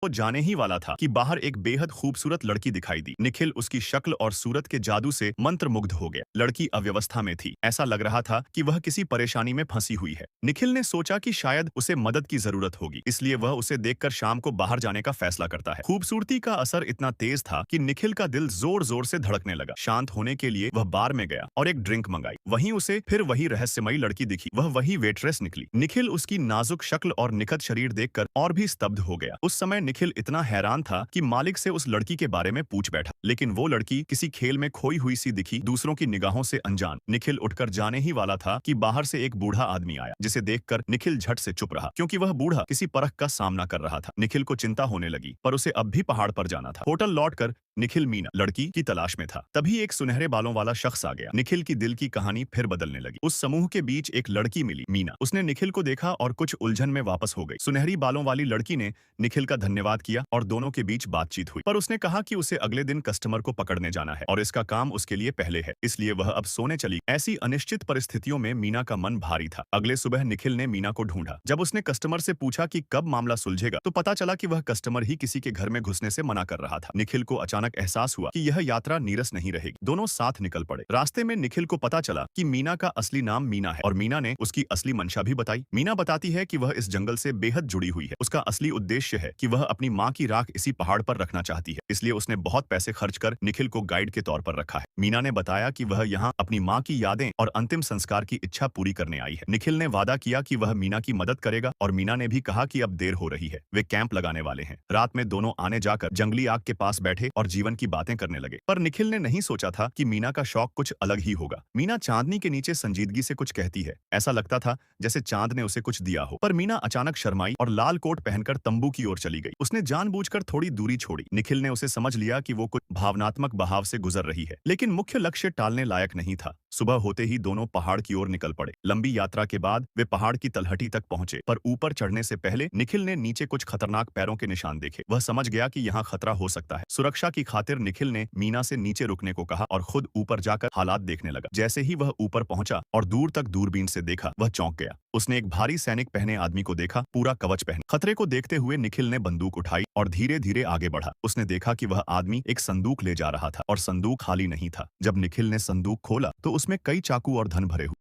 वो जाने ही वाला था कि बाहर एक बेहद खूबसूरत लड़की दिखाई दी। निखिल उसकी शक्ल और सूरत के जादू से मंत्रमुग्ध हो गया। लड़की अव्यवस्था में थी। ऐसा लग रहा था कि वह किसी परेशानी में फंसी हुई है। निखिल ने सोचा कि शायद उसे मदद की जरूरत होगी, इसलिए वह उसे देखकर शाम को बाहर जाने का फैसला करता है। खूबसूरती का असर इतना तेज था कि निखिल का दिल जोर जोर से धड़कने लगा। शांत होने के लिए वह बार में गया और एक ड्रिंक मंगाई। वहीं उसे फिर वही रहस्यमयी लड़की दिखी। वह वही वेट्रेस निकली। निखिल उसकी नाजुक शक्ल और निखत शरीर देखकर और भी स्तब्ध हो गया। उस समय निखिल इतना हैरान था कि मालिक से उस लड़की के बारे में पूछ बैठा, लेकिन वो लड़की किसी खेल में खोई हुई सी दिखी, दूसरों की निगाहों से अनजान। निखिल उठकर जाने ही वाला था कि बाहर से एक बूढ़ा आदमी आया, जिसे देखकर निखिल झट से चुप रहा, क्योंकि वह बूढ़ा किसी परख का सामना कर रहा था। निखिल को चिंता होने लगी, पर उसे अब भी पहाड़ पर जाना था। होटल लौटकर निखिल मीना लड़की की तलाश में था। तभी एक सुनहरे बालों वाला शख्स आ गया। निखिल की दिल की कहानी फिर बदलने लगी। उस समूह के बीच एक लड़की मिली, मीना। उसने निखिल को देखा और कुछ उलझन में वापस हो गई। सुनहरी बालों वाली लड़की ने निखिल का धन्यवाद किया और दोनों के बीच बातचीत हुई, पर उसने कहा कि उसे अगले दिन कस्टमर को पकड़ने जाना है और इसका काम उसके लिए पहले है, इसलिए वह अब सोने चली। ऐसी अनिश्चित परिस्थितियों में मीना का मन भारी था। अगले सुबह निखिल ने मीना को ढूंढा। जब उसने कस्टमर से पूछा कि कब मामला सुलझेगा, तो पता चला कि वह कस्टमर ही किसी के घर में घुसने से मना कर रहा था। निखिल को अचानक एहसास हुआ कि यह यात्रा नीरस नहीं रहेगी। दोनों साथ निकल पड़े। रास्ते में निखिल को पता चला कि मीना का असली नाम मीना है और मीना ने उसकी असली मंशा भी बताई। मीना बताती है कि वह इस जंगल से बेहद जुड़ी हुई है। उसका असली उद्देश्य है कि वह अपनी माँ की राख इसी पहाड़ पर रखना चाहती है, इसलिए उसने बहुत पैसे खर्च कर निखिल को गाइड के तौर पर रखा है। मीना ने बताया कि वह यहाँ अपनी माँ की यादें और अंतिम संस्कार की इच्छा पूरी करने आई है। निखिल ने वादा किया कि वह मीना की मदद करेगा और मीना ने भी कहा कि अब देर हो रही है, वे कैंप लगाने वाले हैं। रात में दोनों आने जाकर जंगली आग के पास बैठे और जीवन की बातें करने लगे। पर निखिल ने नहीं सोचा था कि मीना का शौक कुछ अलग ही होगा। मीना चांदनी के नीचे संजीदगी से कुछ कहती है। ऐसा लगता था जैसे चांद ने उसे कुछ दिया हो। पर मीना अचानक शर्माई और लाल कोट पहनकर तंबू की ओर चली गई। उसने जानबूझकर थोड़ी दूरी छोड़ी। निखिल ने उसे समझ लिया कि वो कुछ भावनात्मक बहाव से गुजर रही है, लेकिन मुख्य लक्ष्य टालने लायक नहीं था। सुबह होते ही दोनों पहाड़ की ओर निकल पड़े। लंबी यात्रा के बाद वे पहाड़ की तलहटी तक पहुंचे, पर ऊपर चढ़ने से पहले निखिल ने नीचे कुछ खतरनाक पैरों के निशान देखे। वह समझ गया कि यहाँ खतरा हो सकता है। सुरक्षा की खातिर निखिल ने मीना से नीचे रुकने को कहा और खुद ऊपर जाकर हालात देखने लगा। जैसे ही वह ऊपर पहुंचा और दूर तक दूरबीन से देखा, वह चौंक गया। उसने एक भारी सैनिक पहने आदमी को देखा, पूरा कवच पहने। खतरे को देखते हुए निखिल ने बंदूक उठाई और धीरे धीरे आगे बढ़ा। उसने देखा कि वह आदमी एक संदूक ले जा रहा था और संदूक खाली नहीं था। जब निखिल ने संदूक खोला तो उसमें कई चाकू और धन भरे हुए